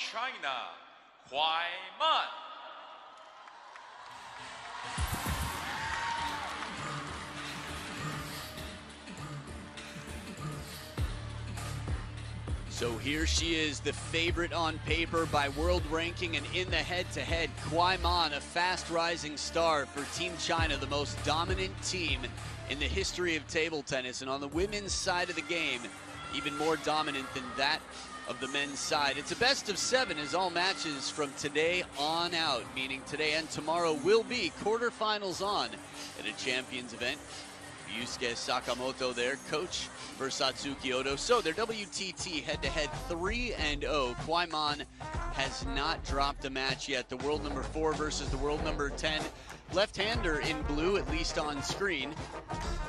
China, KUAI Man. So here she is, the favorite on paper by world ranking, and in the head-to-head, KUAI Man, a fast-rising star for Team China, the most dominant team in the history of table tennis. And on the women's side of the game, even more dominant than that of the men's side. It's a best of 7 as all matches from today on out, meaning today and tomorrow will be quarterfinals on at a Champions event. Yusuke Sakamoto there, coach for Satsuki Odo. So their WTT head-to-head 3-0. KUAI Man has not dropped a match yet. The world number 4 versus the world number 10. Left-hander in blue, at least on screen.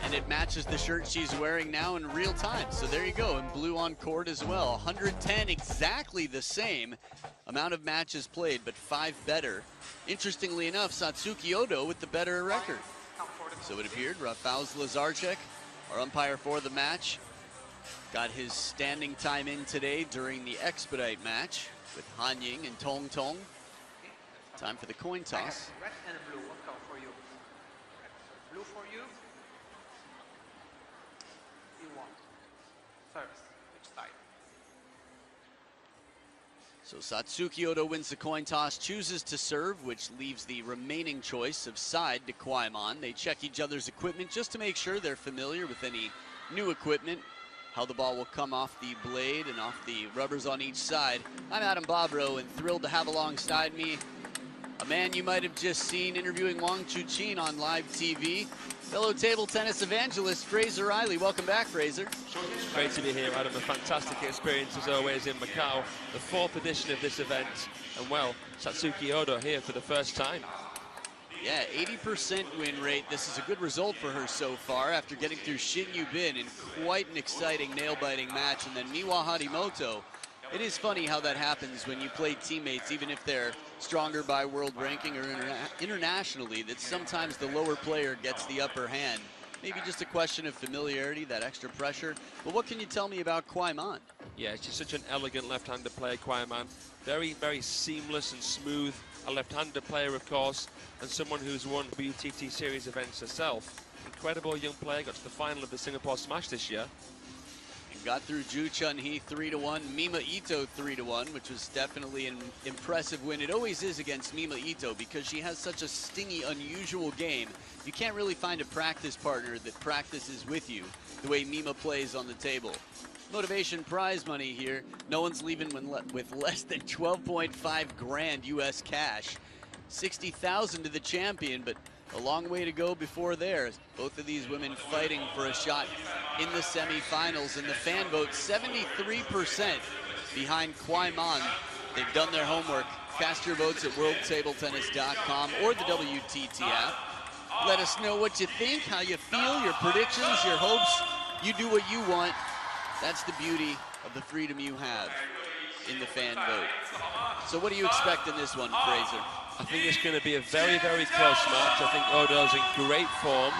And it matches the shirt she's wearing now in real time. So there you go, in blue on court as well. 110, exactly the same amount of matches played, but 5 better. Interestingly enough, Satsuki Odo with the better record. So it appeared Rafael Lazarchek, our umpire for the match, got his standing time in today during the expedite match with Han Ying and Tong Tong. Time for the coin toss. Red and blue, what color for you? Blue for you. You want service, which side? So Satsuki Odo wins the coin toss, chooses to serve, which leaves the remaining choice of side to KUAI Man. They check each other's equipment just to make sure they're familiar with any new equipment, how the ball will come off the blade and off the rubbers on each side. I'm Adam Bobrow, and thrilled to have alongside me a man you might have just seen interviewing Wang Chuqin on live TV, fellow table tennis evangelist Fraser Riley. Welcome back, Fraser. Great to be here, Adam. A fantastic experience as always in Macau. The 4th edition of this event, and well, Satsuki Odo here for the first time. Yeah, 80% win rate. This is a good result for her so far after getting through Shin Yubin in quite an exciting nail-biting match, and then Miwa Harimoto. It is funny how that happens when you play teammates, even if they're stronger by world ranking or internationally, that sometimes the lower player gets the upper hand. Maybe just a question of familiarity, that extra pressure. But what can you tell me about KUAI Man? Yeah, she's such an elegant left-handed player, KUAI Man. Very, very seamless and smooth. A left-handed player, of course, and someone who's won WTT Series events herself. Incredible young player, got to the final of the Singapore Smash this year. Got through Ju Chun-hee 3-1, Mima Ito 3-1, which was definitely an impressive win. It always is against Mima Ito because she has such a stingy, unusual game. You can't really find a practice partner that practices with you the way Mima plays on the table. Motivation prize money here. No one's leaving with less than 12.5 grand US cash. 60,000 to the champion, but a long way to go before there. Both of these women fighting for a shot in the semifinals, and the fan vote 73% behind KUAI Man. They've done their homework. Cast your votes at worldtabletennis.com or the WTT app. Let us know what you think, how you feel, your predictions, your hopes. You do what you want. That's the beauty of the freedom you have in the fan vote. So what do you expect in this one, Fraser? I think it's going to be a very, very close match. I think Odo's in great form.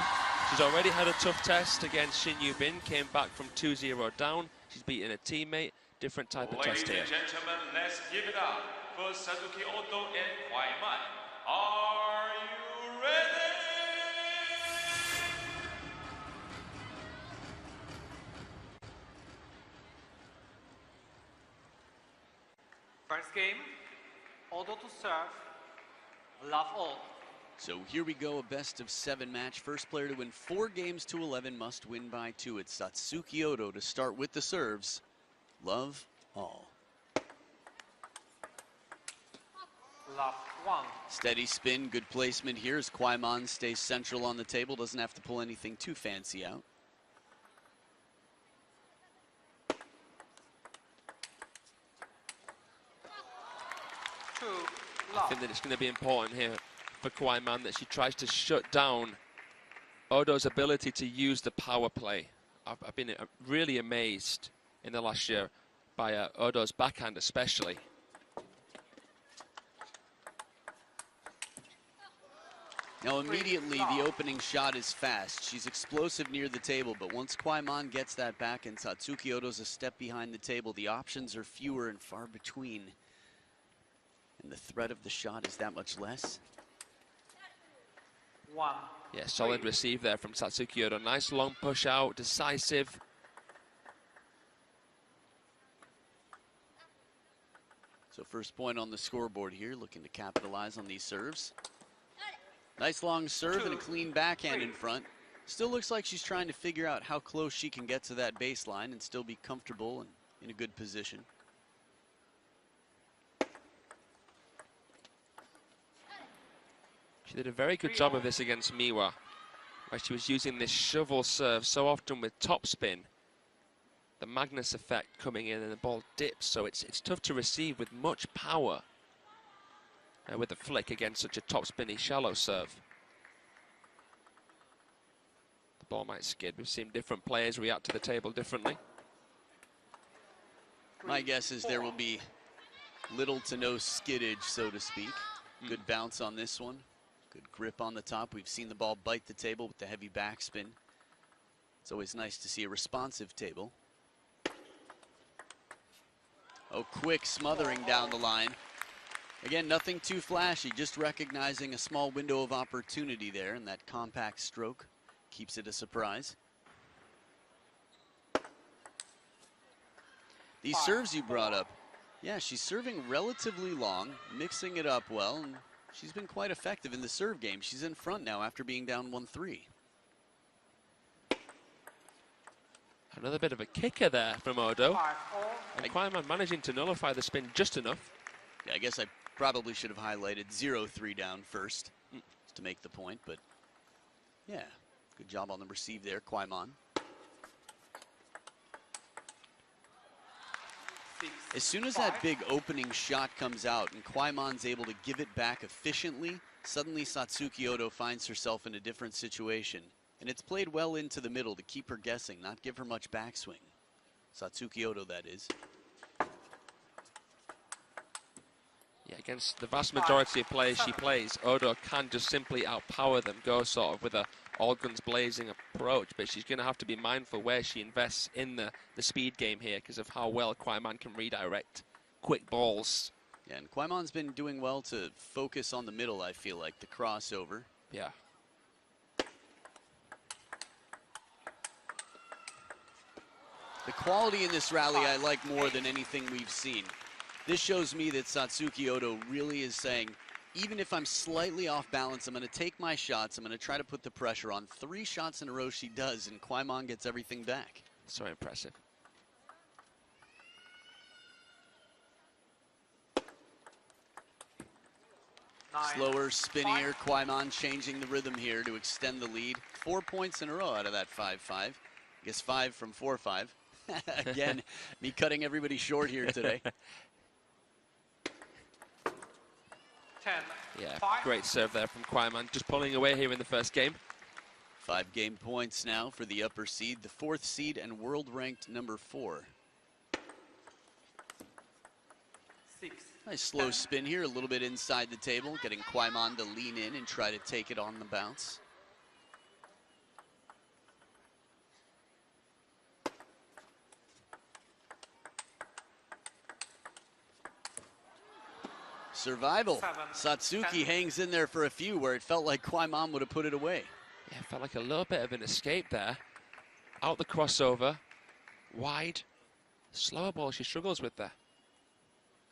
She's already had a tough test against Shin Yubin, came back from 2-0 down. She's beaten a teammate, different type of test here. Ladies and gentlemen, let's give it up for Satsuki Odo and KUAI Man. Are you ready? First game, Odo to serve, love all. So here we go, a best of 7 match. First player to win 4 games to 11 must win by 2. It's Satsuki Odo to start with the serves. Love all. Love 1. Steady spin, good placement here as KUAI Man stays central on the table. Doesn't have to pull anything too fancy out. I think that it's going to be important here for KUAI Man that she tries to shut down Odo's ability to use the power play. I've been really amazed in the last year by Odo's backhand especially. Now immediately the opening shot is fast. She's explosive near the table, but once KUAI Man gets that back and Satsuki Odo's a step behind the table, the options are fewer and far between. and the threat of the shot is that much less. 1. Yeah, solid receive there from Satsuki Odo. Nice long push out, decisive. So first point on the scoreboard here, looking to capitalize on these serves. Nice long serve and a clean backhand in front. Still looks like she's trying to figure out how close she can get to that baseline and still be comfortable and in a good position. She did a very good job of this against Miwa, where she was using this shovel serve so often with topspin. The Magnus effect coming in and the ball dips, so it's tough to receive with much power with a flick against such a topspinny shallow serve. The ball might skid. We've seen different players react to the table differently. My guess is there will be little to no skiddage, so to speak. Good bounce on this one. Good grip on the top. We've seen the ball bite the table with the heavy backspin. It's always nice to see a responsive table. Oh, quick smothering down the line. Again, nothing too flashy, just recognizing a small window of opportunity there, and that compact stroke keeps it a surprise. These serves you brought up, yeah, she's serving relatively long, mixing it up well, and she's been quite effective in the serve game. She's in front now after being down 1-3. Another bit of a kicker there from Odo. 5-4. And KUAI Man managing to nullify the spin just enough. Yeah, I guess I probably should have highlighted 0-3 down first to make the point, but yeah, good job on the receive there, KUAI Man. As soon as that big opening shot comes out and KUAI Man's able to give it back efficiently, suddenly Satsuki Odo finds herself in a different situation. And it's played well into the middle to keep her guessing, not give her much backswing. Satsuki Odo, that is. Yeah, against the vast majority of players she plays, Odo can just simply outpower them, go sort of with a all guns blazing approach, but she's going to have to be mindful where she invests in the speed game here because of how well KUAI Man can redirect quick balls. Yeah, and KUAI Man's been doing well to focus on the middle, I feel like, the crossover. Yeah. The quality in this rally I like more than anything we've seen. This shows me that Satsuki Odo really is saying, even if I'm slightly off balance, I'm going to take my shots, I'm going to try to put the pressure on. 3 shots in a row she does, and KUAI Man gets everything back. So impressive. Slower, spinnier, KUAI Man changing the rhythm here to extend the lead. 4 points in a row out of that 5-5. I guess 5 from 4-5. Again, me cutting everybody short here today. 10. Yeah, 5. great serve there from KUAI Man, just pulling away here in the first game. 5 game points now for the upper seed, the 4th seed and world ranked number 4. 6. Nice slow spin here, a little bit inside the table, getting KUAI Man to lean in and try to take it on the bounce. Survival. 7, Satsuki 10. hangs in there for a few where it felt like KUAI Man would have put it away. Yeah, felt like a little bit of an escape there. Out the crossover, wide, slower ball she struggles with there.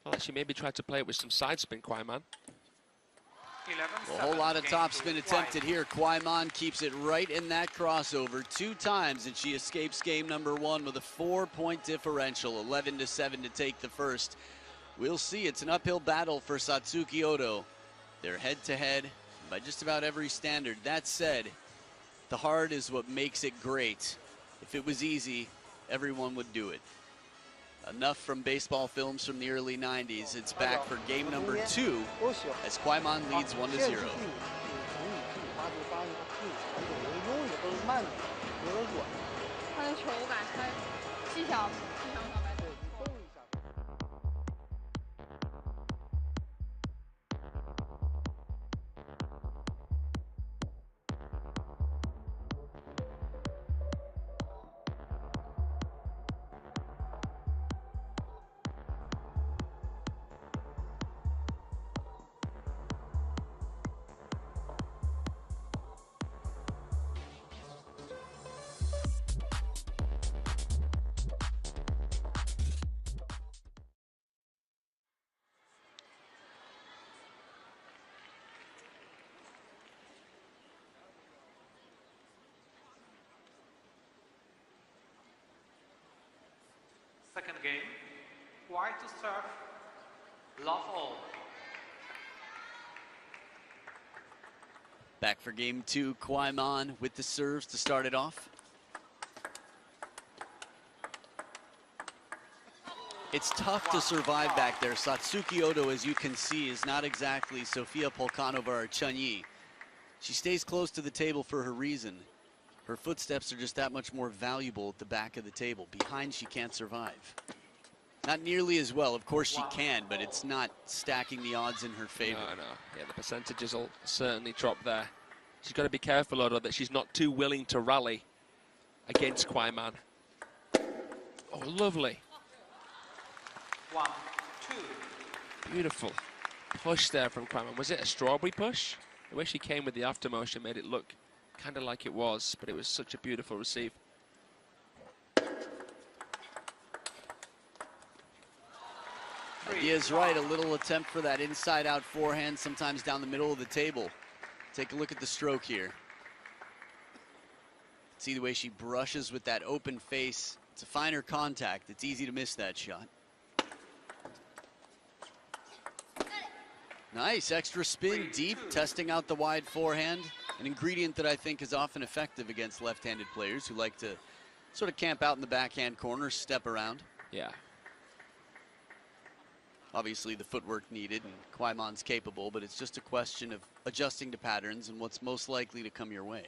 Felt like she maybe tried to play it with some side spin, KUAI Man. 11, A whole lot of game topspin to attempted KUAI. here. KUAI Man keeps it right in that crossover 2 times, and she escapes game number 1 with a 4-point differential, 11-7 to take the first. We'll see. It's an uphill battle for Satsuki Odo. They're head-to-head by just about every standard. That said, the hard is what makes it great. If it was easy, everyone would do it. Enough from baseball films from the early 90s. It's back for game number 2 as KUAI Man leads 1-0. 它的球感，它技巧非常好。Second game, KUAI to serve, love all. Back for game 2, KUAI Man with the serves to start it off. It's tough to survive back there. Satsuki Odo, as you can see, is not exactly Sofia Polkanova or Chun Yi. She stays close to the table for her reason. Her footsteps are just that much more valuable at the back of the table. Behind, she can't survive. Not nearly as well. Of course she can, but it's not stacking the odds in her favor. No. Yeah, the percentages will certainly drop there. She's got to be careful, Odo, that she's not too willing to rally against KUAI Man. Oh, lovely. 1-2. Beautiful push there from KUAI Man. Was it a strawberry push? The way she came with the aftermotion made it look kind of like it was, but it was such a beautiful receive. Idea's right, a little attempt for that inside-out forehand, sometimes down the middle of the table. Take a look at the stroke here. See the way she brushes with that open face. It's a finer contact. It's easy to miss that shot. Nice extra spin deep, testing out the wide forehand. An ingredient that I think is often effective against left-handed players who like to sort of camp out in the backhand corner, step around. Yeah. Obviously the footwork needed, and KUAI Man's capable, but it's just a question of adjusting to patterns and what's most likely to come your way.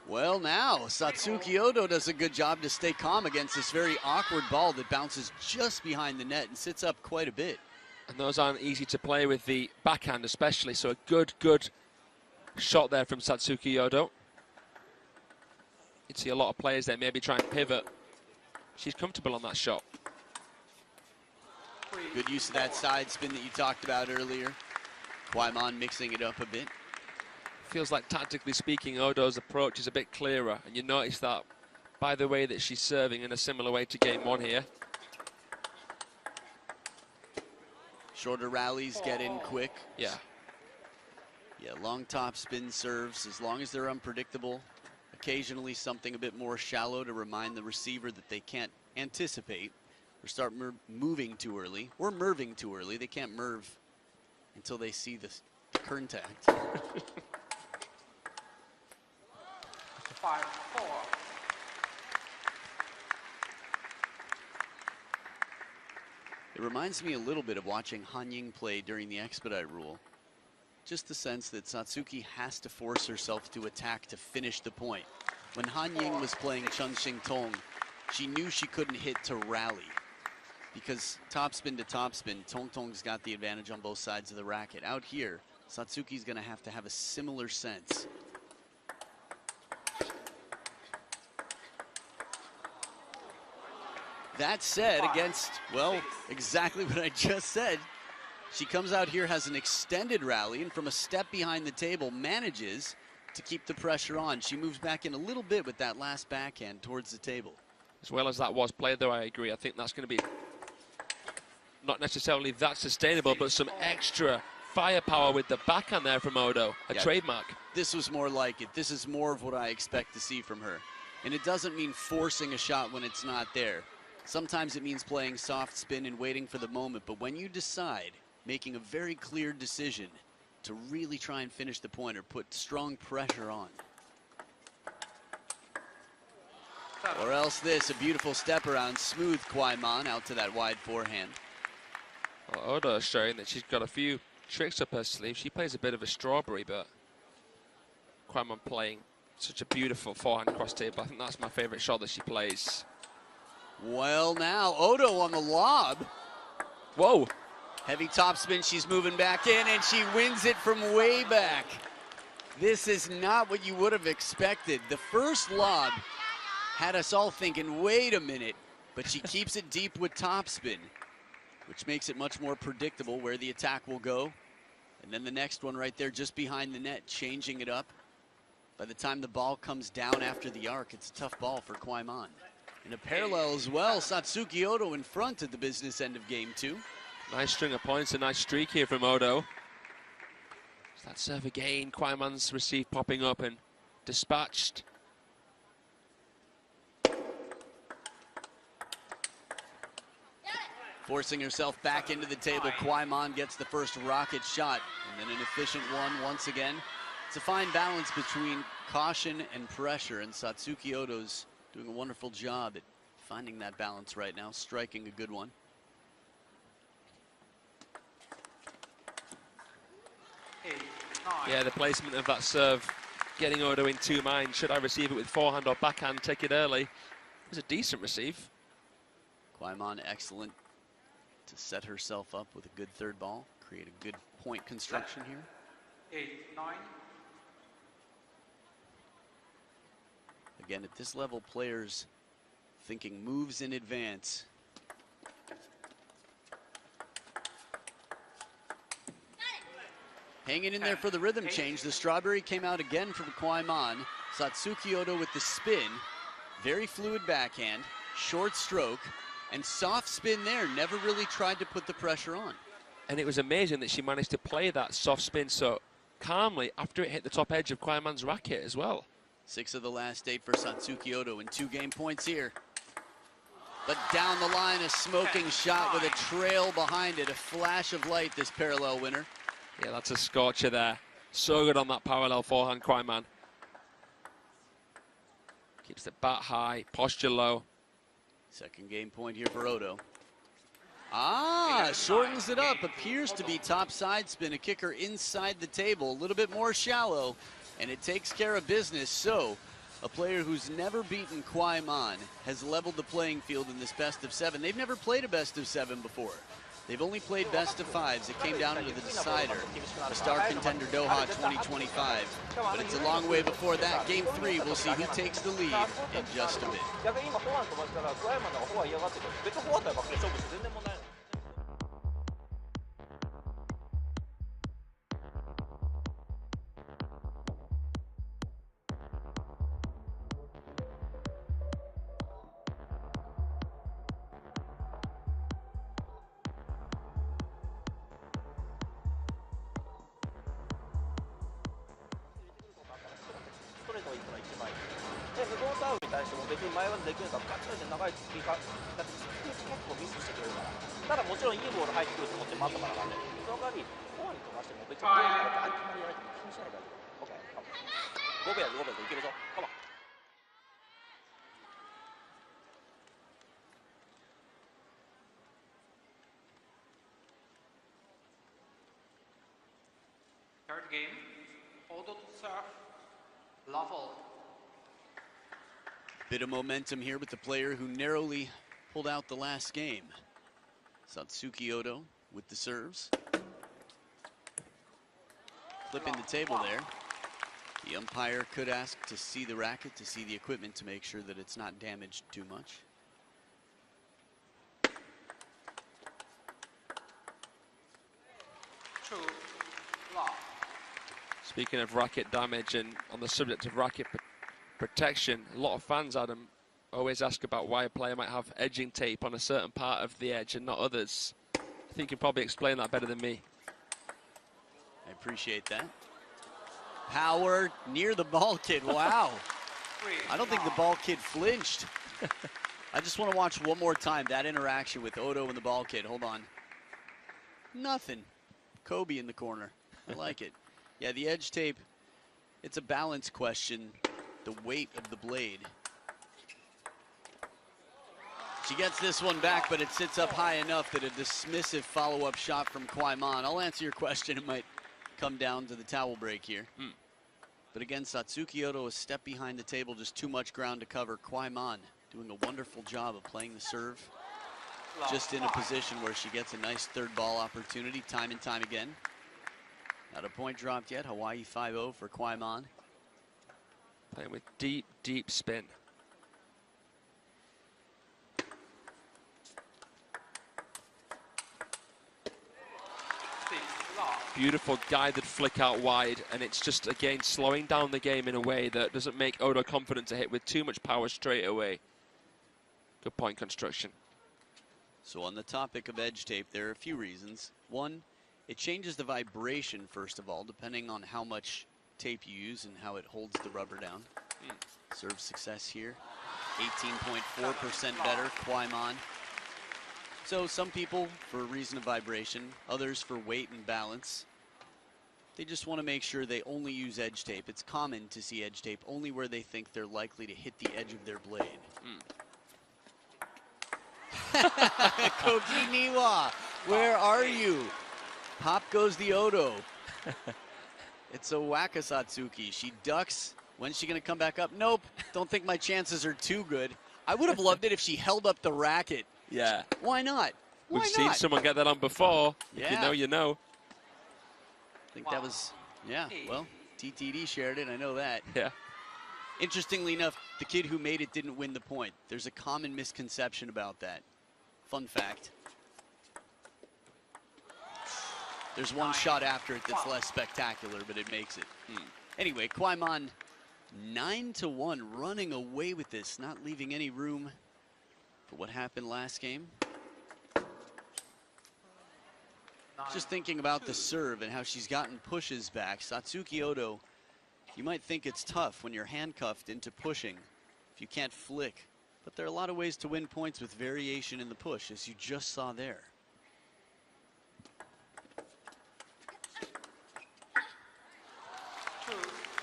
Well, now Satsuki Odo does a good job to stay calm against this very awkward ball that bounces just behind the net and sits up quite a bit. And those aren't easy to play with the backhand especially, so a good shot there from Satsuki Odo. You'd see a lot of players there maybe try and pivot. She's comfortable on that shot. Good use of that side spin that you talked about earlier. KUAI Man mixing it up a bit. Feels like, tactically speaking, Odo's approach is a bit clearer, and you notice that by the way that she's serving in a similar way to game 1 here. Shorter rallies get in quick. Yeah. Yeah, long top spin serves, as long as they're unpredictable. Occasionally something a bit more shallow to remind the receiver that they can't anticipate or start moving too early, or merving too early. They can't merve until they see the contact. 5-4. It reminds me a little bit of watching Han Ying play during the expedite rule. Just the sense that Satsuki has to force herself to attack to finish the point. When Han Ying was playing Chun Xing Tong, she knew she couldn't hit to rally, because topspin to topspin, Tong Tong's got the advantage on both sides of the racket. Out here, Satsuki's gonna have to have a similar sense. That said, against, well, exactly what I just said, she comes out here, has an extended rally, and from a step behind the table manages to keep the pressure on. She moves back in a little bit with that last backhand towards the table. As well as that was played, though, I agree. I think that's going to be not necessarily that sustainable, but some extra firepower with the backhand there from Odo, a trademark. This was more like it. This is more of what I expect to see from her. And it doesn't mean forcing a shot when it's not there. Sometimes it means playing soft spin and waiting for the moment, but when you decide, making a very clear decision to really try and finish the point or put strong pressure on. Or else this, a beautiful step around, smooth KUAI Man out to that wide forehand. Well, Odo is showing that she's got a few tricks up her sleeve. She plays a bit of a strawberry, but KUAI Man playing such a beautiful forehand cross table. I think that's my favorite shot that she plays. Well, now Odo on the lob. Whoa. Heavy topspin, she's moving back in, and she wins it from way back. This is not what you would have expected. The first lob had us all thinking, wait a minute, but she keeps it deep with topspin, which makes it much more predictable where the attack will go. And then the next one right there just behind the net, changing it up. By the time the ball comes down after the arc, it's a tough ball for KUAI Man. In a parallel as well, Satsuki Odo in front at the business end of game 2. Nice string of points, a nice streak here from Odo. That serve again, KUAI Man's receive popping up and dispatched. Forcing herself back into the table, KUAI Man gets the first rocket shot, and then an efficient one once again. It's a fine balance between caution and pressure, and Satsuki Odo's doing a wonderful job at finding that balance right now, striking a good one. Yeah, the placement of that serve, getting Odo in two minds. Should I receive it with forehand or backhand, take it early? It was a decent receive. KUAI Man excellent to set herself up with a good third ball, create a good point construction here. 8-9. Again, at this level, players thinking moves in advance. Hanging in there for the rhythm change. The strawberry came out again from KUAI Man. Satsuki Odo with the spin. Very fluid backhand, short stroke, and soft spin there. Never really tried to put the pressure on. And it was amazing that she managed to play that soft spin so calmly after it hit the top edge of KUAI Man's racket as well. 6 of the last 8 for Satsuki Odo, and 2 game points here. But down the line, a smoking shot with a trail behind it. A flash of light, this parallel winner. Yeah, that's a scorcher there. So good on that parallel forehand, KUAI Man. Keeps the bat high, posture low. Second game point here for Odo. Shortens it up. Appears to be top side spin. A kicker inside the table, a little bit more shallow, and it takes care of business. So, a player who's never beaten KUAI Man has leveled the playing field in this best of 7. They've never played a best of 7 before. They've only played best of 5s. It came down to the decider, the Star Contender Doha 2025. But it's a long way before that. Game 3, we'll see who takes the lead in just a bit. Third game, Odo to serve, level. Bit of momentum here with the player who narrowly pulled out the last game. Satsuki Odo with the serves. Flipping the table there. The umpire could ask to see the racket, to see the equipment, to make sure that it's not damaged too much. Speaking of racket damage, and on the subject of racket protection, a lot of fans, Adam, always ask about why a player might have edging tape on a certain part of the edge and not others. I think you can probably explain that better than me. I appreciate that. Power near the ball kid. Wow. I don't think the ball kid flinched. I just want to watch one more time that interaction with Odo and the ball kid. Hold on. Nothing. Kobe in the corner. I like it. Yeah, the edge tape, it's a balance question, the weight of the blade. She gets this one back, but it sits up high enough that a dismissive follow-up shot from KUAI Man. I'll answer your question. It might come down to the towel break here. But again, Satsuki Odo a step behind the table, just too much ground to cover. KUAI Man doing a wonderful job of playing the serve. Just in a position where she gets a nice third ball opportunity time and time again. Not a point dropped yet. Hawaii 5-0 for KUAI Man. Playing with deep, deep spin. Beautiful guided flick out wide, and it's just, again, slowing down the game in a way that doesn't make Odo confident to hit with too much power straight away. Good point construction. So on the topic of edge tape, there are a few reasons. One, it changes the vibration, first of all, depending on how much tape you use and how it holds the rubber down. Serve success here. 18.4% better, KUAI Man. So some people for a reason of vibration, others for weight and balance. They just want to make sure they only use edge tape. It's common to see edge tape only where they think they're likely to hit the edge of their blade. Koki Niwa, where are you? Pop goes the Odo. It's a whack of Satsuki. She ducks. When's she going to come back up? Nope. Don't think my chances are too good. I would have loved it if she held up the racket. Yeah. Why not? Why We've not? seen someone get that on before. Yeah. If you know, you know. I think that was, yeah, well, TTD shared it. I know that. Yeah. Interestingly enough, the kid who made it didn't win the point. There's a common misconception about that. Fun fact. There's one shot after it that's less spectacular, but it makes it. Anyway, KUAI Man 9-1, running away with this, not leaving any room for what happened last game. Just thinking about the serve and how she's gotten pushes back. Satsuki Odo, you might think it's tough when you're handcuffed into pushing if you can't flick. But there are a lot of ways to win points with variation in the push, as you just saw there.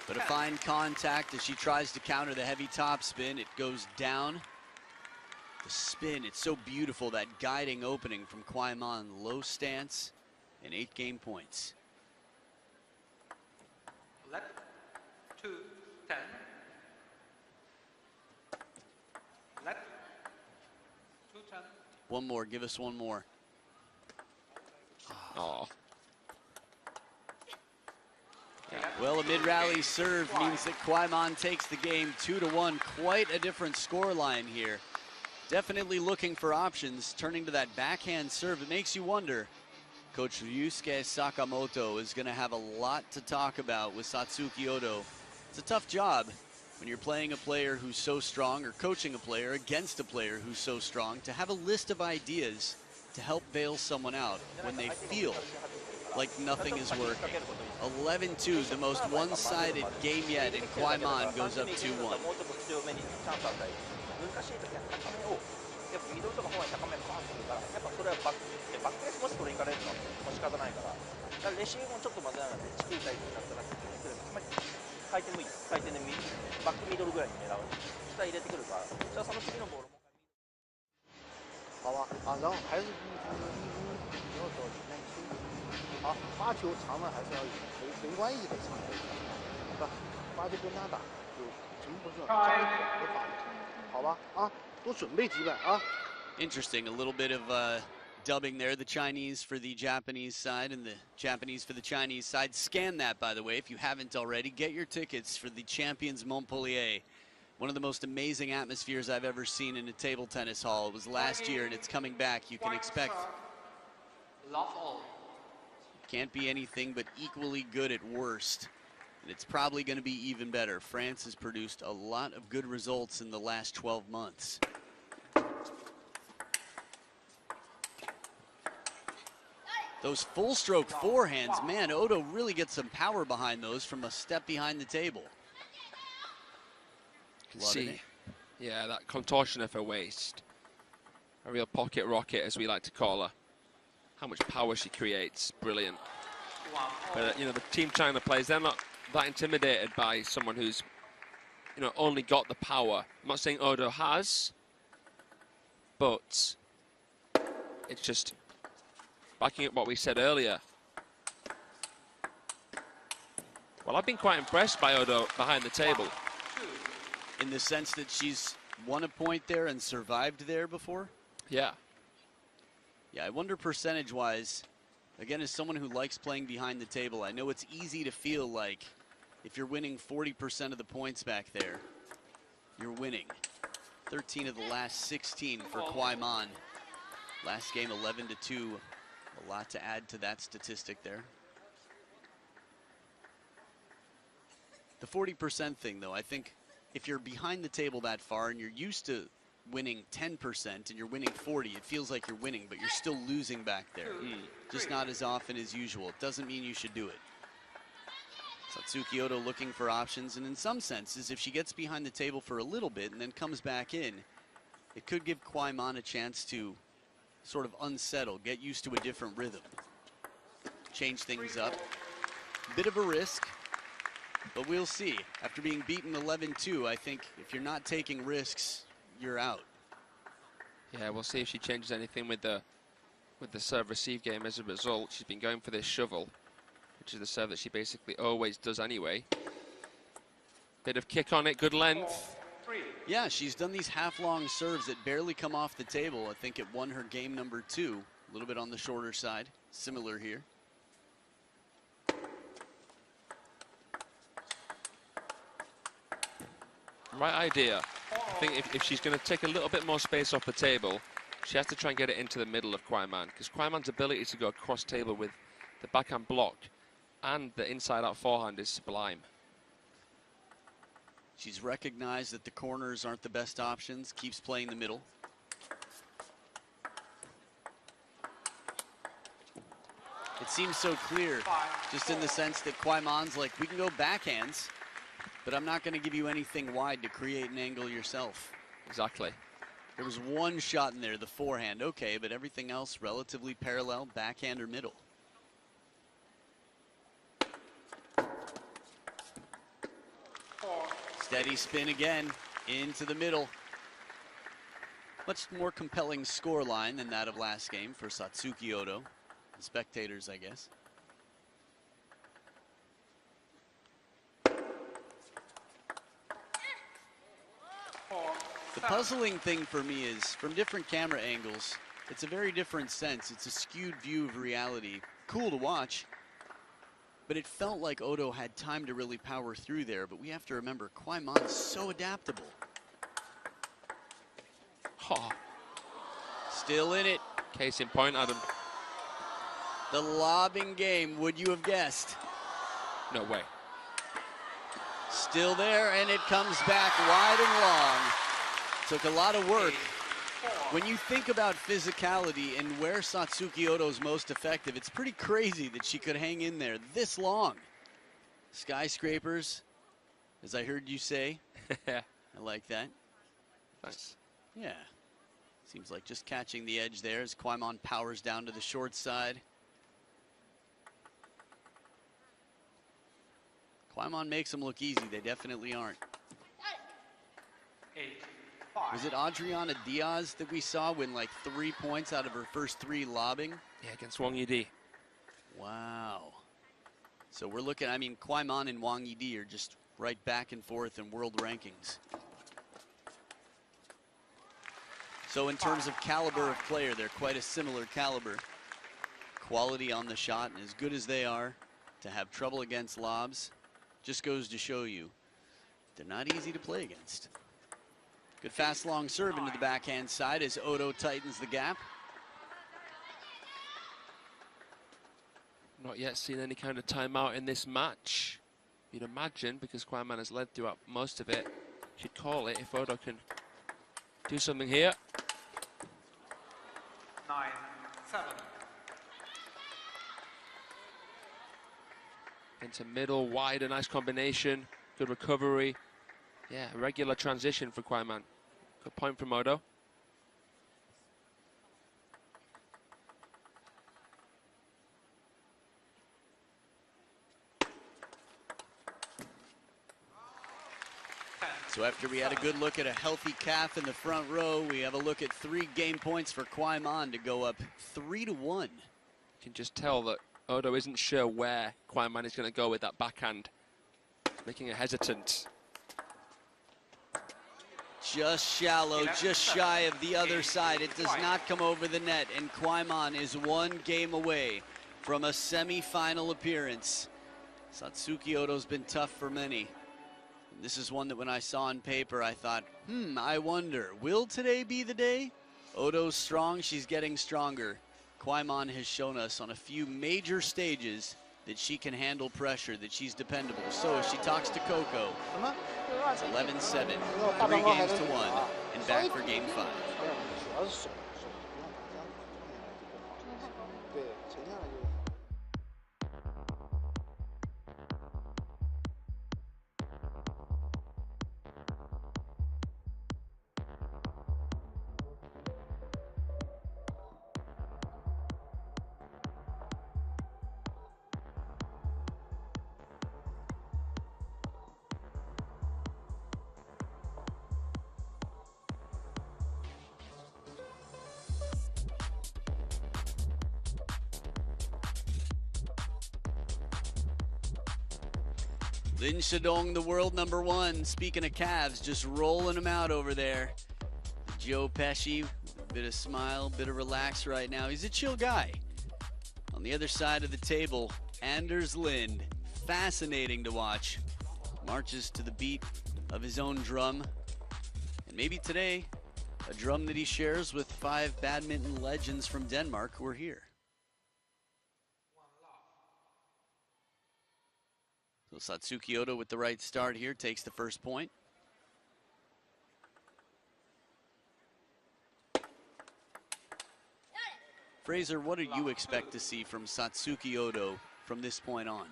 But a fine contact as she tries to counter the heavy topspin. It goes down. The spin, it's so beautiful, that guiding opening from KUAI Man. Low stance and 8 game points. Let 2-10. Let 2-10. One more, give us one more. Oh. Well, a mid-rally serve means that KUAI Man takes the game 2-1. Quite a different scoreline here. Definitely looking for options, turning to that backhand serve. It makes you wonder. Coach Ryusuke Sakamoto is going to have a lot to talk about with Satsuki Odo. It's a tough job when you're playing a player who's so strong, or coaching a player against a player who's so strong, to have a list of ideas to help bail someone out when they feel like nothing is working. 11-2, the most one-sided game yet, and KUAI Man goes up 2-1. やっぱミドルとかフォアに高めバーンってくるから、やっぱそれはバックレスもし取りに行かれるのも仕方ないから、だからレシーブもちょっと混ぜながらチキータイプになったら、回転もいい、回転でバックミドルぐらいに狙う。そしたら入れてくるから、じゃあその次のボールも。好吧，啊，然后还是没有说那球，啊，发球长了还是要有，没关系的长的，是吧？发球跟他打就真不是很长的发球，好吧？啊。 多准备几百啊 Interesting, a little bit of dubbing there, the Chinese for the Japanese side and the Japanese for the Chinese side. Scan that, by the way, if you haven't already. Get your tickets for the Champions Montpellier. One of the most amazing atmospheres I've ever seen in a table tennis hall. It was last year and it's coming back. You can expect can't be anything but equally good at worst. And it's probably going to be even better. France has produced a lot of good results in the last 12 months. Those full stroke forehands, man, Odo really gets some power behind those from a step behind the table. See, it. Yeah, that contortion of her waist. A real pocket rocket, as we like to call her. How much power she creates, brilliant. But, you know, the Team China players, they're not that intimidated by someone who's, you know, only got the power. I'm not saying Odo has, but it's just backing up what we said earlier. Well, I've been quite impressed by Odo behind the table. In the sense that she's won a point there and survived there before? Yeah. Yeah, I wonder percentage-wise, again, as someone who likes playing behind the table, I know it's easy to feel like if you're winning 40% of the points back there, you're winning. 13 of the last 16 for KUAI Man. Last game 11-2. A lot to add to that statistic there. The 40% thing, though, I think if you're behind the table that far and you're used to winning 10% and you're winning 40, it feels like you're winning, but you're still losing back there. Just not as often as usual. It doesn't mean you should do it. Satsuki Odo looking for options, and in some senses, if she gets behind the table for a little bit and then comes back in, it could give KUAI Man a chance to sort of unsettle, get used to a different rhythm, change things up. Bit of a risk, but we'll see. After being beaten 11-2, I think if you're not taking risks, you're out. Yeah, we'll see if she changes anything with the serve-receive game as a result. She's been going for this shovel, which is the serve that she basically always does anyway. Bit of kick on it, good length. Yeah, she's done these half-long serves that barely come off the table. I think it won her game number 2. A little bit on the shorter side, similar here. Right idea. I think if she's going to take a little bit more space off the table, she has to try and get it into the middle of KUAI Man, because KUAI Man's ability to go across table with the backhand block and the inside-out forehand is sublime. She's recognized that the corners aren't the best options, keeps playing the middle. It seems so clear, just in the sense that KUAI Man's like, we can go backhands, but I'm not going to give you anything wide to create an angle yourself. Exactly. There was one shot in there, the forehand, okay, but everything else relatively parallel, backhand or middle. Steady spin again, into the middle. Much more compelling score line than that of last game for Satsuki Odo. The spectators, I guess. The puzzling thing for me is, from different camera angles, it's a very different sense. It's a skewed view of reality. Cool to watch, but it felt like Odo had time to really power through there. But we have to remember, KUAI Man is so adaptable. Oh. Still in it. Case in point, Adam. The lobbing game, would you have guessed? No way. Still there, and it comes back wide and long. Took a lot of work. When you think about physicality and where Satsuki Odo's most effective, it's pretty crazy that she could hang in there this long. Skyscrapers, as I heard you say. I like that. Thanks. Yeah. Seems like just catching the edge there as KUAI Man powers down to the short side. KUAI Man makes them look easy. They definitely aren't. Was it Adriana Diaz that we saw win like 3 points out of her first 3 lobbing? Yeah, against Wang Yidi. Wow. So we're looking, I mean, KUAI Man and Wang Yidi are just right back and forth in world rankings. So in terms of caliber of player, they're quite a similar caliber. Quality on the shot, and as good as they are, to have trouble against lobs, just goes to show you they're not easy to play against. Good fast long serve into the backhand side as Odo tightens the gap. Not yet seen any kind of timeout in this match. You'd imagine, because KUAI Man has led throughout most of it, she'd call it if Odo can do something here. 9-7. Into middle, wide, a nice combination. Good recovery. Yeah, regular transition for KUAI Man. Good point from Odo. So after we had a good look at a healthy calf in the front row, we have a look at 3 game points for KUAI Man to go up 3-1. You can just tell that Odo isn't sure where KUAI Man is going to go with that backhand. Making her hesitant. Just shallow, just shy of the other side. It does not come over the net, and KUAI Man is 1 game away from a semi-final appearance. Satsuki Odo's been tough for many. This is one that when I saw on paper, I thought, I wonder, will today be the day? Odo's strong, she's getting stronger. KUAI Man has shown us on a few major stages that she can handle pressure, that she's dependable. So as she talks to Coco, it's 11-7, 3 games to 1, and back for game 5. 主要是手不用打这样，对，沉下来就。Lin Shidong, the world #1. Speaking of calves, just rolling them out over there. Joe Pesci, bit of smile, bit of relax right now. He's a chill guy. On the other side of the table, Anders Lind, fascinating to watch. Marches to the beat of his own drum. And maybe today, a drum that he shares with 5 badminton legends from Denmark who are here. So Satsuki Odo with the right start here takes the first point. Fraser, what do you expect to see from Satsuki Odo from this point on?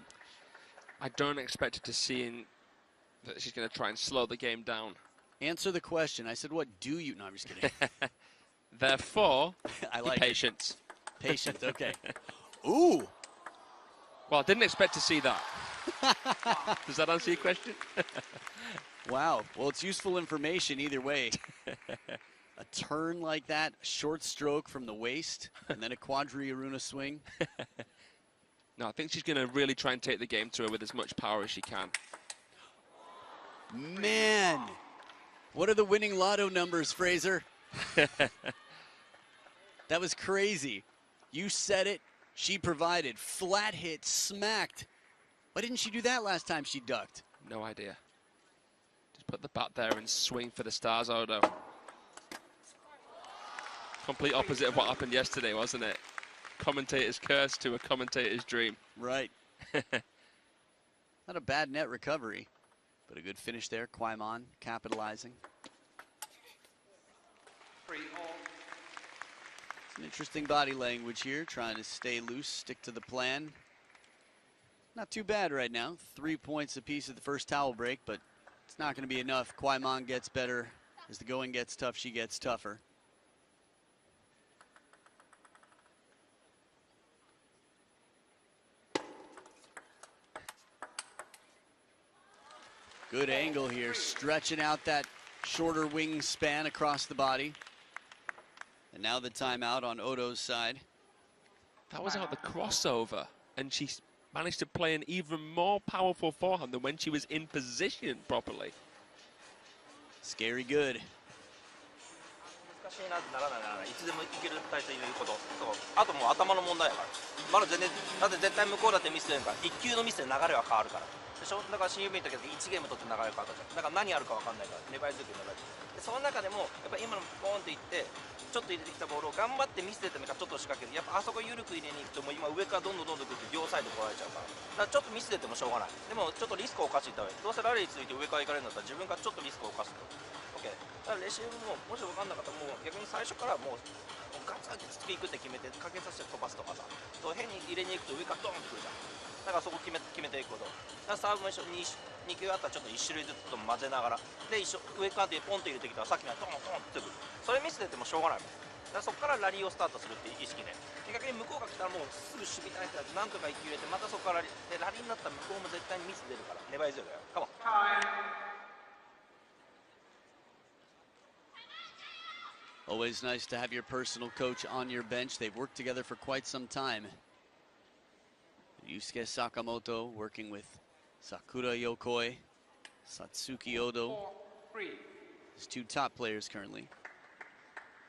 I don't expect to see that she's going to try and slow the game down. Answer the question. I said, what do you? No, I'm just kidding. Therefore, I like patience. Patience, okay. Ooh. Well, I didn't expect to see that. Does that answer your question? Wow. Well, it's useful information either way. A turn like that, a short stroke from the waist, and then a quadri Aruna swing. No, I think she's going to really try and take the game to her with as much power as she can. Man, what are the winning lotto numbers, Fraser? That was crazy. You said it, she provided. Flat hit, smacked. Why didn't she do that last time she ducked? No idea. Just put the bat there and swing for the stars, Odo. Complete opposite of what happened yesterday, wasn't it? Commentator's curse to a commentator's dream. Right. Not a bad net recovery, but a good finish there. KUAI Man capitalizing. Some interesting body language here, trying to stay loose, stick to the plan. Not too bad right now. 3 points apiece at the first towel break, but it's not going to be enough. KUAI Man gets better. As the going gets tough, she gets tougher. Good angle here, stretching out that shorter wingspan across the body. And now the timeout on Odo's side. That was out the crossover, and she managed to play an even more powerful forehand than when she was in position properly. Scary good. 難しいなってならないいつでもいける体勢にいることそうあともう頭の問題やからまだ全然だって絶対向こうだってミスでんから1球のミスで流れは変わるからでしょだから新指の時は1ゲーム取って流れ変わったじゃんだから何あるか分かんないから粘り強く粘りでその中でもやっぱ今のポーンっていってちょっと入れてきたボールを頑張ってミス出てもいいからちょっと仕掛けるやっぱあそこ緩く入れに行くともう今上からどんどん来ると両サイド来られちゃうからだからちょっとミス出てもしょうがないでもちょっとリスクを犯していった方がいいどうせラリーついて上から行かれるんだったら自分がちょっとリスクを犯すと OK だからレシーブももし分かんなかったらもう逆に最初からもうガツンってスピークって決めてかけさせて飛ばすとかさそう変に入れに行くと上からドーンってくるじゃんだからそこ決めていくことだからサーブも一緒に 2球あったらちょっと1種類ずつと混ぜながらで一緒上からでポンと入れてきたらさっきのドーンドーンってくるそれミス出てもしょうがないもんだからそこからラリーをスタートするっていう意識で逆に向こうが来たらもうすぐ守備態勢でなんとか1球入れてまたそこからラリーになったら向こうも絶対にミス出るから粘り強いだよカモン Always nice to have your personal coach on your bench. They've worked together for quite some time. Yusuke Sakamoto working with Sakura Yokoi, Satsuki Odo. His 2 top players currently.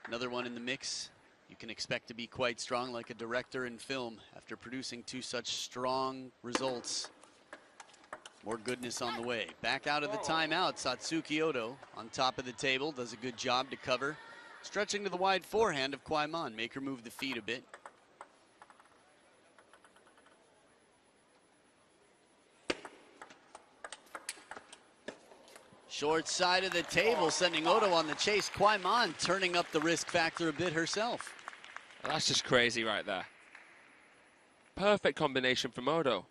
Another one in the mix. You can expect to be quite strong like a director in film after producing 2 such strong results. More goodness on the way. Back out of the timeout, Satsuki Odo on top of the table, does a good job to cover. Stretching to the wide forehand of KUAI Man, make her move the feet a bit. Short side of the table, sending Odo on the chase. KUAI Man turning up the risk factor a bit herself. Well, that's just crazy right there. Perfect combination from Odo,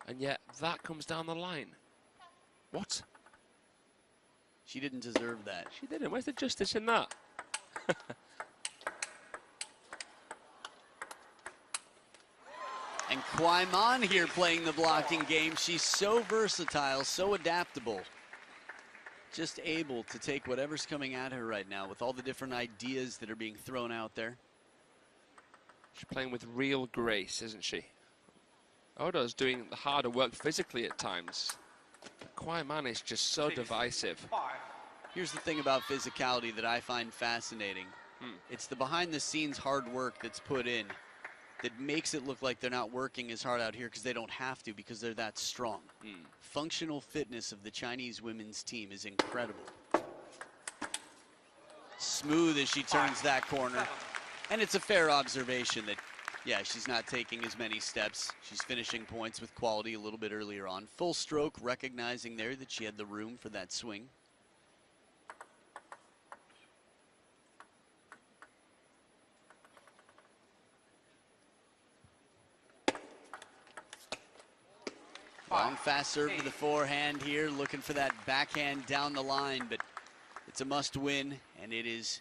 and yet that comes down the line. What? She didn't deserve that. She didn't. Where's the justice in that? And KUAI Man here playing the blocking game. She's so versatile, so adaptable. Just able to take whatever's coming at her right now with all the different ideas that are being thrown out there. She's playing with real grace, isn't she? Odo's doing the harder work physically at times. KUAI Man is just so divisive. Here's the thing about physicality that I find fascinating. It's the behind-the-scenes hard work that's put in that makes it look like they're not working as hard out here because they don't have to, because they're that strong. Functional fitness of the Chinese women's team is incredible. Smooth as she turns that corner. And it's a fair observation that, yeah, she's not taking as many steps. She's finishing points with quality a little bit earlier on. Full stroke, recognizing there that she had the room for that swing. Long, fast serve to the forehand here, looking for that backhand down the line, but it's a must-win, and it is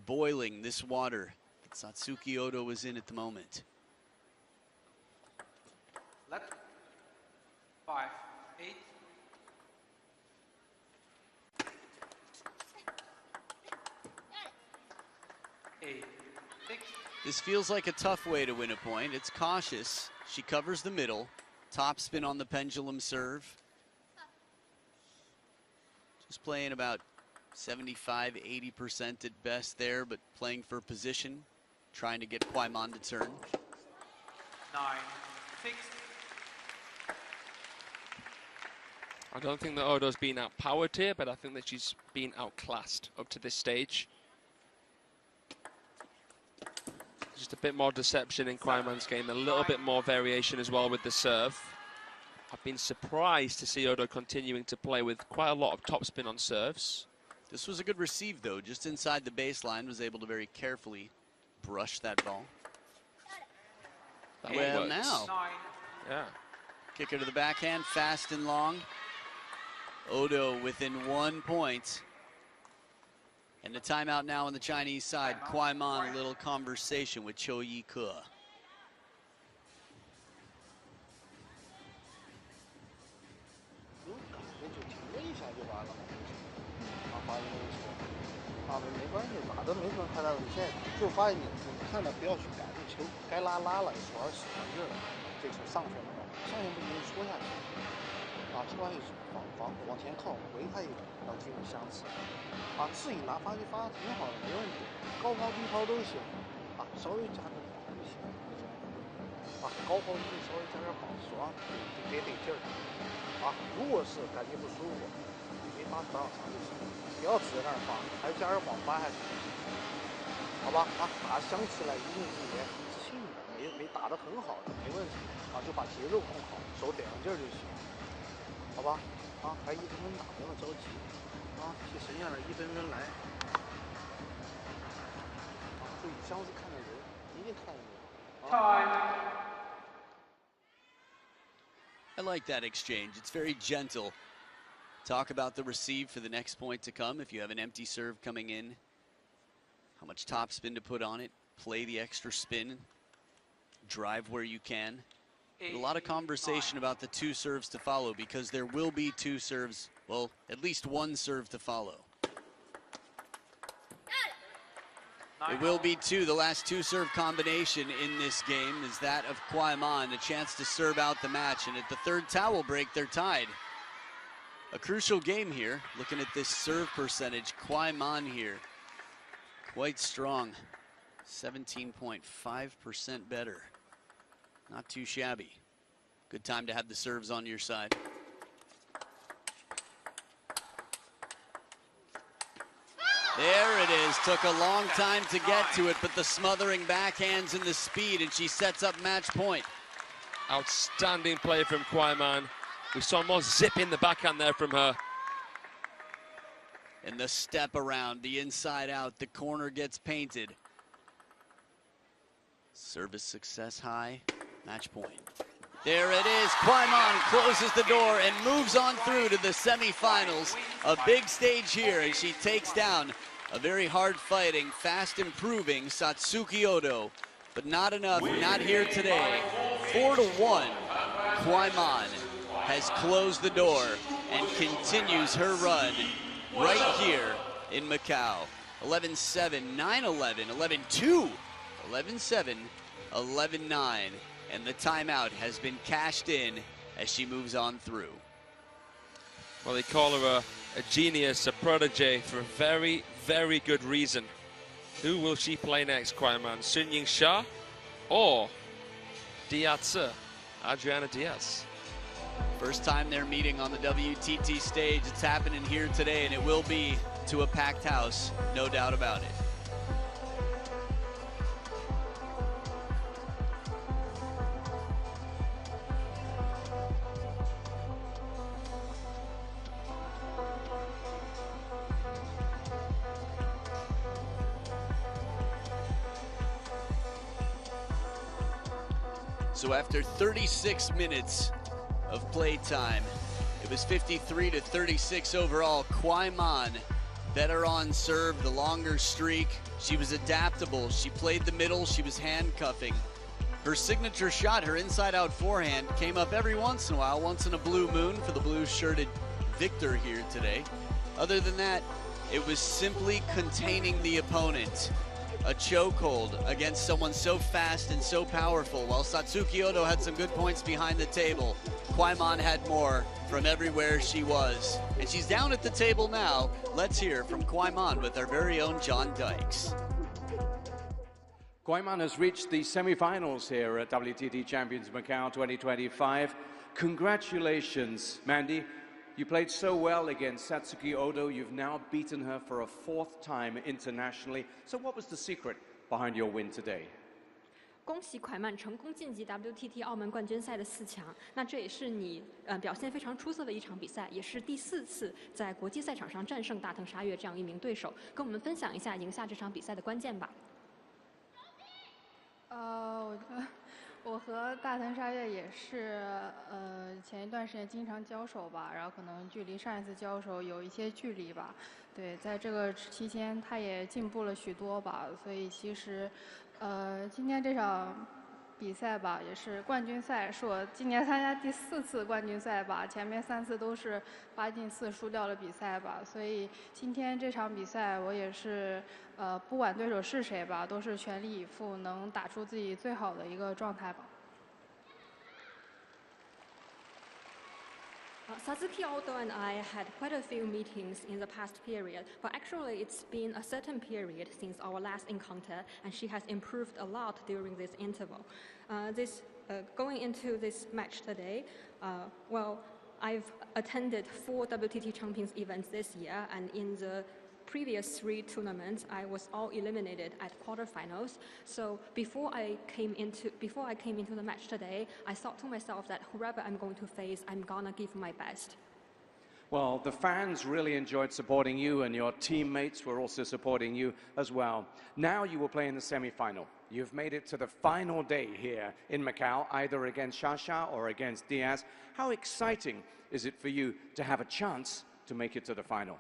boiling this water that Satsuki Odo is in at the moment. Left. 5, 8. This feels like a tough way to win a point. It's cautious. She covers the middle. Top spin on the pendulum serve. Just playing about 75, 80% at best there, but playing for position, trying to get KUAI Man to turn. 9, 6. I don't think that Odo's been outpowered here, but I think that she's been outclassed up to this stage. Just a bit more deception in KUAI Man's game, a little bit more variation as well with the serve. I've been surprised to see Odo continuing to play with quite a lot of topspin on serves. This was a good receive though, just inside the baseline, was able to very carefully brush that ball. That well works. Now, 9. Yeah. kicker to the backhand, fast and long. Odo within 1 point. And the timeout now on the Chinese side. KUAI Man, a little conversation with Cho Yi-ke. 就停了一下就完了嘛，发现那个球，没关系，打的没什么太大问题。现在就发现你看到不要去改，这球该拉了，手腕使完劲了，这球上去了，上去不行戳下去，戳下去往前靠，回他一个，让进入相持，自己拿发球发挺好的，没问题，高抛低抛都行，稍微加个就行，高抛低稍微加点保持给得劲儿。如果是感觉不舒服，你没发打往上就行，不要只在那儿发，还加点网发下去，好吧？打想起来一定是也很自信的，没打得很好的，没问题，就把节奏控好，手得上劲儿就行，好吧？还1分钟打，不要着急，去神样的1分分来，注意相思看着人，一定看着人。I like that exchange. It's very gentle. Talk about the receive for the next point to come. If you have an empty serve coming in, how much topspin to put on it, play the extra spin, drive where you can. But a lot of conversation about the 2 serves to follow, because there will be 2 serves, well, at least 1 serve to follow. It will be 2. The last 2 serve combination in this game is that of KUAI Man, a chance to serve out the match. And at the 3rd towel break, they're tied. A crucial game here. Looking at this serve percentage, KUAI Man here, quite strong. 17.5% better. Not too shabby. Good time to have the serves on your side. There it is. Took a long time to get to it, but the smothering backhands and the speed, and she sets up match point. Outstanding play from KUAI Man. We saw more zip in the backhand there from her. And the step around, the inside out, the corner gets painted. Service success high, match point. There it is. KUAI Man closes the door and moves on through to the semifinals. A big stage here as she takes down a very hard-fighting, fast-improving Satsuki Odo. But not enough, not here today. 4-1, KUAI Man has closed the door and continues her run right here in Macau. 11-7, 9-11, 11-2, 11-7, 11-9. And the timeout has been cashed in as she moves on through. Well, they call her a genius, a protege, for a very, very good reason. Who will she play next, KUAI Man? Sun Ying-sha or Diaz, Adriana Diaz? First time they're meeting on the WTT stage. It's happening here today, and it will be to a packed house, no doubt about it. So after 36 minutes of playtime, it was 53-36 overall. KUAI Man, better on serve, the longer streak. She was adaptable. She played the middle. She was handcuffing. Her signature shot, her inside-out forehand, came up every once in a while, once in a blue moon for the blue-shirted Victor here today. Other than that, it was simply containing the opponent. A chokehold against someone so fast and so powerful. While Satsuki Odo had some good points behind the table, KUAI Man had more from everywhere she was. And she's down at the table now. Let's hear from KUAI Man with our very own John Dykes. KUAI Man has reached the semi-finals here at WTT Champions Macao 2025. Congratulations, Mandy. You played so well against Satsuki Odo. You've now beaten her for a 4th time internationally. So what was the secret behind your win today? 恭喜KUAI Man成功晋级 WTT 澳门冠军赛的4强。那这也是你表现非常出色的一场比赛，也是第4次在国际赛场上战胜大藤沙月这样一名对手。跟我们分享一下赢下这场比赛的关键吧。我和大藤沙月也是，前一段时间经常交手吧，然后可能距离上一次交手有一些距离吧。对，在这个期间，他也进步了许多吧，所以其实，今天这场比赛吧，也是冠军赛，是我今年参加第4次冠军赛吧，前面3次都是8进4输掉了比赛吧，所以今天这场比赛我也是。不管对手是谁吧，都是全力以赴，能打出自己最好的一个状态吧。Satsuki Odo and I had quite a few meetings in the past period, but actually it's been a certain period since our last encounter, and she has improved a lot during this interval. Going into this match today, well, I've attended 4 WTT Champions events this year, and in the previous 3 tournaments, I was all eliminated at quarterfinals. So before I came into the match today, I thought to myself that whoever I'm going to face, I'm gonna give my best. Well, the fans really enjoyed supporting you, and your teammates were also supporting you as well. Now you will play in the semi-final. You've made it to the final day here in Macau, either against Shasha or against Diaz. How exciting is it for you to have a chance to make it to the final?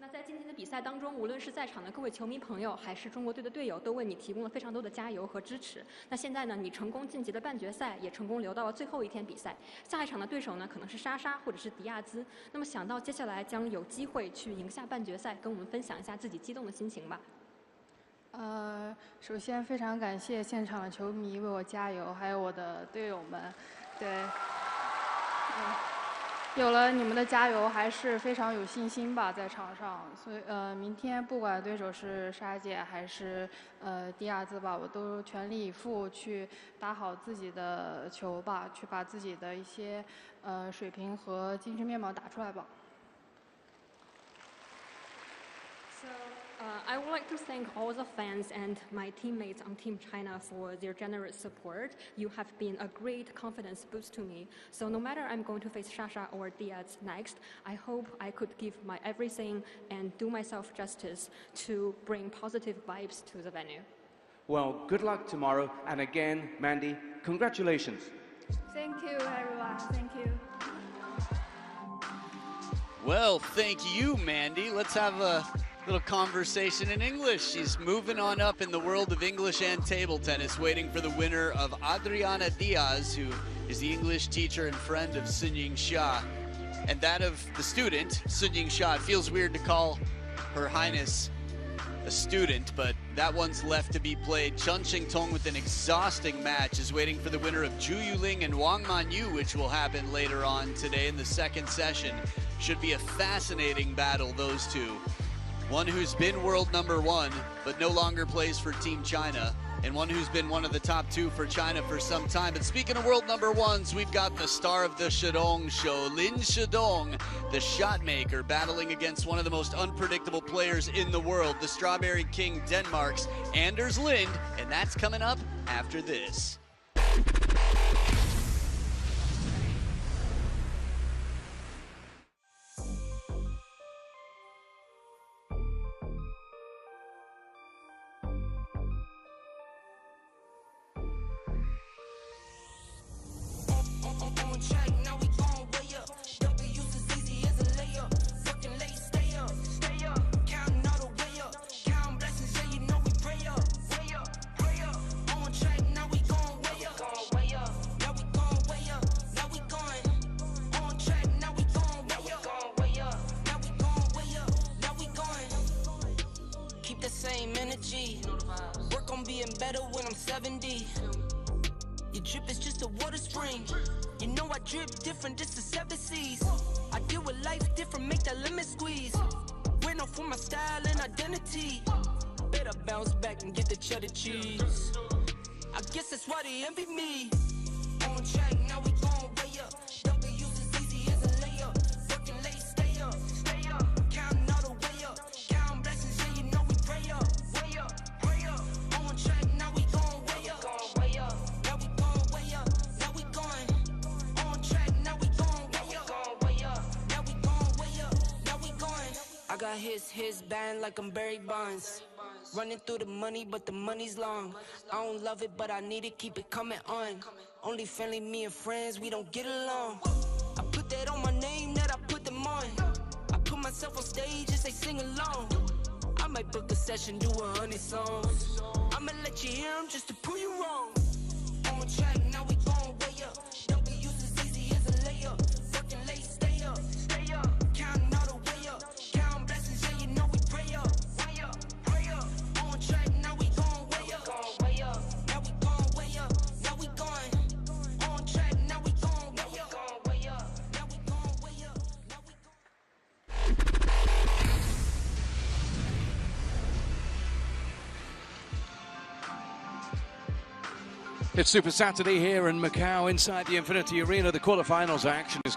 那在今天的比赛当中，无论是在场的各位球迷朋友，还是中国队的队友，都为你提供了非常多的加油和支持。那现在呢，你成功晋级了半决赛，也成功留到了最后一天比赛。下一场的对手呢，可能是莎莎或者是迪亚兹。那么想到接下来将有机会去赢下半决赛，跟我们分享一下自己激动的心情吧。首先非常感谢现场的球迷为我加油，还有我的队友们，对。有了你们的加油，还是非常有信心吧，在场上。所以明天不管对手是莎姐还是迪亚兹吧，我都全力以赴去打好自己的球吧，去把自己的一些水平和精神面貌打出来吧。I would like to thank all the fans and my teammates on Team China for their generous support. You have been a great confidence boost to me. So no matter I'm going to face Shasha or Diaz next, I hope I could give my everything and do myself justice to bring positive vibes to the venue. Well, good luck tomorrow. And again, Mandy, congratulations. Thank you, everyone. Thank you. Well, thank you, Mandy. Let's have a little conversation in English. She's moving on up in the world of English and table tennis, waiting for the winner of Adriana Diaz, who is the English teacher and friend of Sun Ying-sha, and that of the student, Sun Ying-sha. It feels weird to call Her Highness a student, but That one's left to be played. Chun Qingtong with an exhausting match is waiting for the winner of Zhu Yuling and Wang Manyu, which will happen later on today in the second session. Should be a fascinating battle, those two. One who's been world number 1, but no longer plays for Team China, and one who's been one of the top 2 for China for some time. But speaking of world number 1s, we've got the star of the Shidong show, Lin Shidong, the shot maker, battling against one of the most unpredictable players in the world, the Strawberry King Denmark's Anders Lind, and that's coming up after this. Same energy. Work on being better when I'm 70. Your drip is just a water spring. You know I drip different, this is 7 seas. I deal with life different, make that lemon squeeze. We're known for my style and identity. Better bounce back and get the cheddar cheese. I guess that's why they envy me. On track, now we gon' way up. W's as easy as a layup. Working late, stay up, stay up. Counting all the way up. Counting blessings, yeah, you know we pray up. Way up, pray up. On track, now we gon' way up. Way up. Now we gon' way up. Now we going. On track, now we gon' way up. Way up. Now we gon' way up. Now we going. I got his band like I'm Barry Bonds. Running through the money, but the money's long. I don't love it, but I need it, keep it coming on. Only family, me and friends, we don't get along. I put that on my name, that I put them on. I put myself on stage and say sing along. I might book a session, do 100 songs. I'ma let you hear them just to prove you wrong. On track, now we gon' way up. W's as easy as a layup. Working late, stay up, stay up. Counting all the way up. Counting blessings, yeah, you know we pray up. Way up, pray up. On track, now we gon' way up. Way up. Now we gon' way up. Now we going. On track, now we gon' way up. Way up. Now we gon' way up. Now we It's Super Saturday here in Macau inside the Infinity Arena. The quarterfinals action is